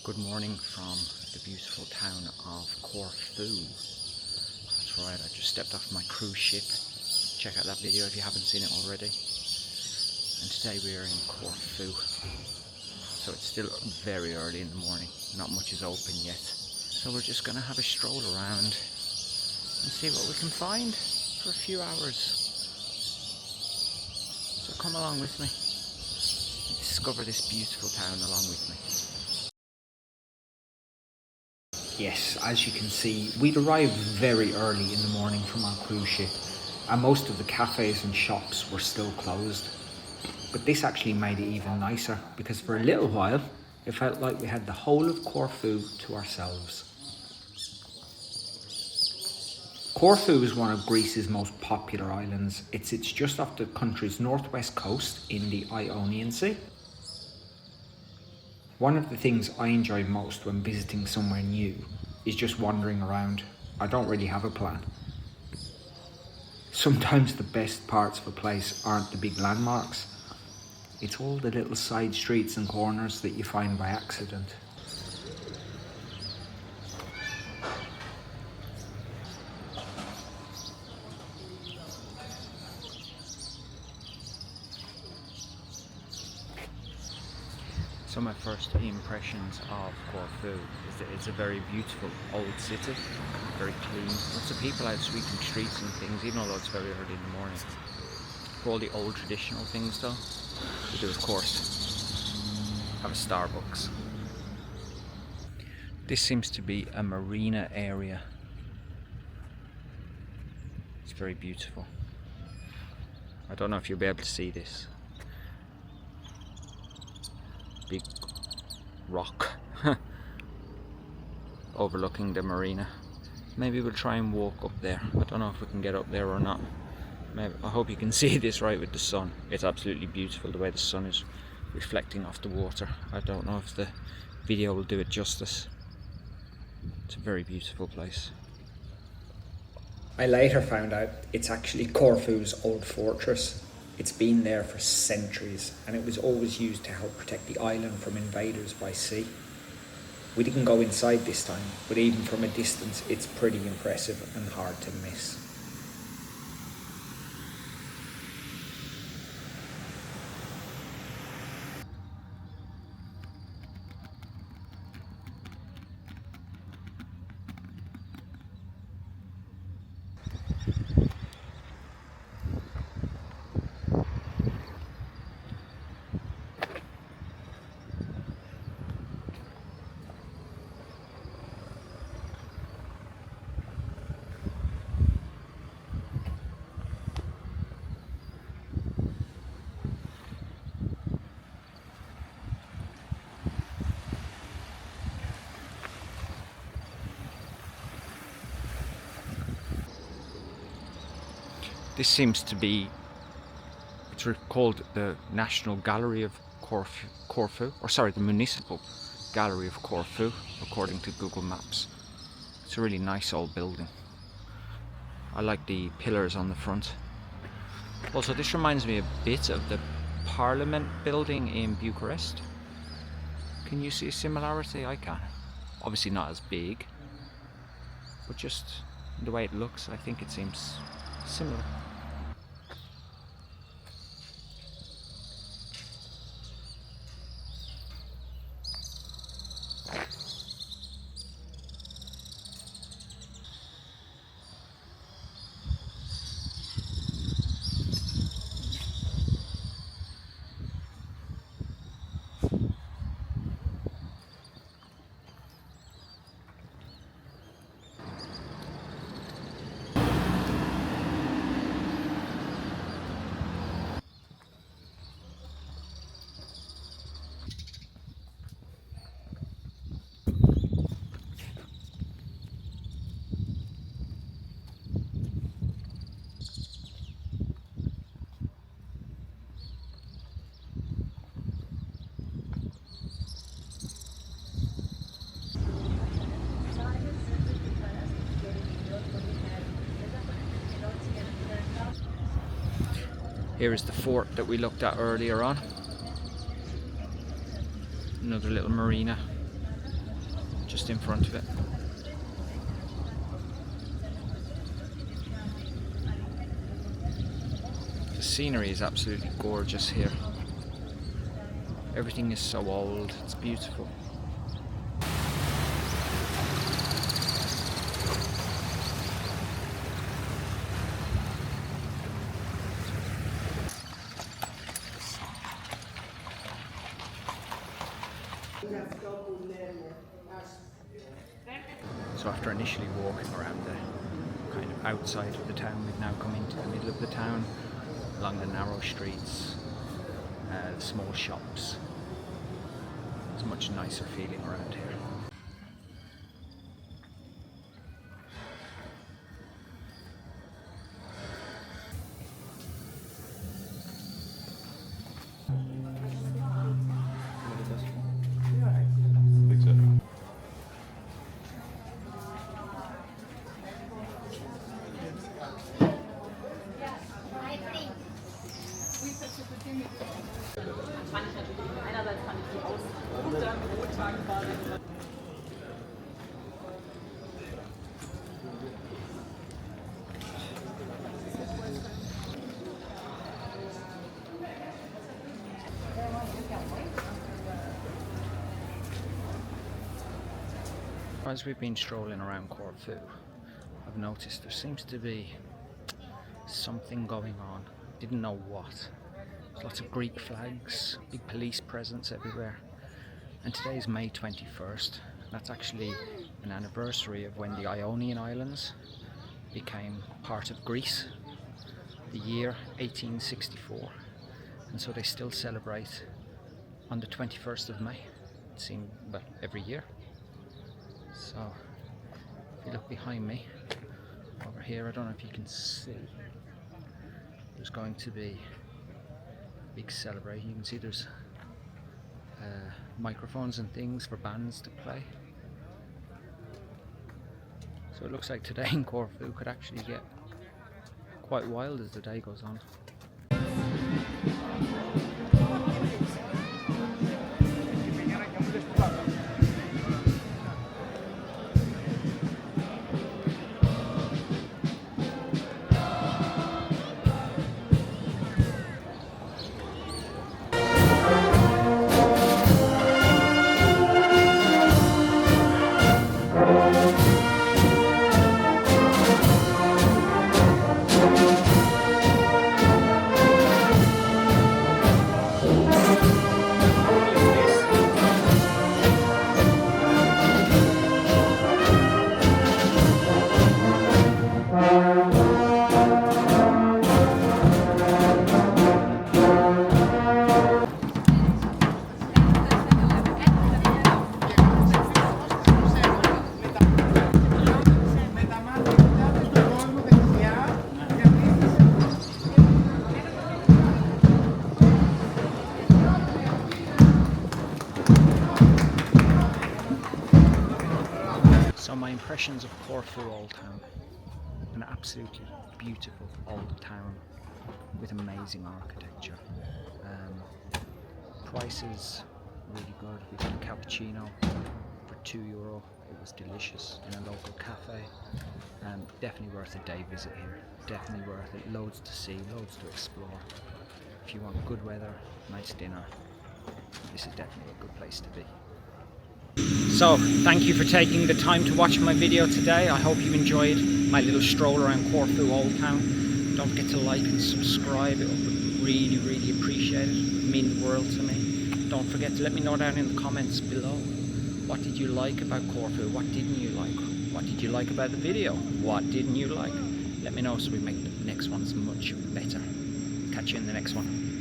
Good morning from the beautiful town of Corfu. That's right, I just stepped off my cruise ship. Check out that video if you haven't seen it already. And today we are in Corfu. So it's still very early in the morning, not much is open yet. So we're just going to have a stroll around and see what we can find for a few hours. So come along with me and discover this beautiful town along with me. Yes, as you can see, we'd arrived very early in the morning from our cruise ship and most of the cafes and shops were still closed. But this actually made it even nicer because for a little while it felt like we had the whole of Corfu to ourselves. Corfu is one of Greece's most popular islands. It sits just off the country's northwest coast in the Ionian Sea. One of the things I enjoy most when visiting somewhere new is just wandering around. I don't really have a plan. Sometimes the best parts of a place aren't the big landmarks. It's all the little side streets and corners that you find by accident. So my first impressions of Corfu is that it's a very beautiful old city, very clean. Lots of people out sweeping streets and things, even although it's very early in the morning. For all the old traditional things though, we do of course have a Starbucks. This seems to be a marina area. It's very beautiful. I don't know if you'll be able to see this. Big rock overlooking the marina. Maybe we'll try and walk up there. I don't know if we can get up there or not. Maybe. I hope you can see this right with the sun. It's absolutely beautiful the way the sun is reflecting off the water. I don't know if the video will do it justice. It's a very beautiful place. I later found out it's actually Corfu's Old Fortress. It's been there for centuries and it was always used to help protect the island from invaders by sea. We didn't go inside this time, but even from a distance it's pretty impressive and hard to miss. This seems to be, it's called the National Gallery of Corfu, or sorry, the Municipal Gallery of Corfu, according to Google Maps. It's a really nice old building. I like the pillars on the front. Also, this reminds me a bit of the Parliament building in Bucharest. Can you see a similarity? I can. Obviously not as big, but just the way it looks, I think it seems similar. Here is the fort that we looked at earlier on. Another little marina. just in front of it. The scenery is absolutely gorgeous here. Everything is so old, it's beautiful. So after initially walking around the kind of outside of the town, we've now come into the middle of the town, along the narrow streets, the small shops. It's a much nicer feeling around here. As we've been strolling around Corfu, I've noticed there seems to be something going on. Didn't know what. There's lots of Greek flags, big police presence everywhere. And today is May 21st. That's actually an anniversary of when the Ionian Islands became part of Greece, the year 1864. And so they still celebrate on the 21st of May. It seems, well, every year. So, if you look behind me, over here, I don't know if you can see, there's going to be a big celebration. You can see there's microphones and things for bands to play. So it looks like today in Corfu could actually get quite wild as the day goes on. So my impressions of Corfu Old Town, an absolutely beautiful old town with amazing architecture. Prices really good. We got a cappuccino for €2. It was delicious in a local cafe. Definitely worth a day visit here. Definitely worth it. Loads to see, loads to explore. If you want good weather, nice dinner, this is definitely a good place to be. So, thank you for taking the time to watch my video today. I hope you enjoyed my little stroll around Corfu Old Town. Don't forget to like and subscribe. It would really, really appreciate it. It would mean the world to me. Don't forget to let me know down in the comments below. What did you like about Corfu? What didn't you like? What did you like about the video? What didn't you like? Let me know so we make the next ones much better. Catch you in the next one.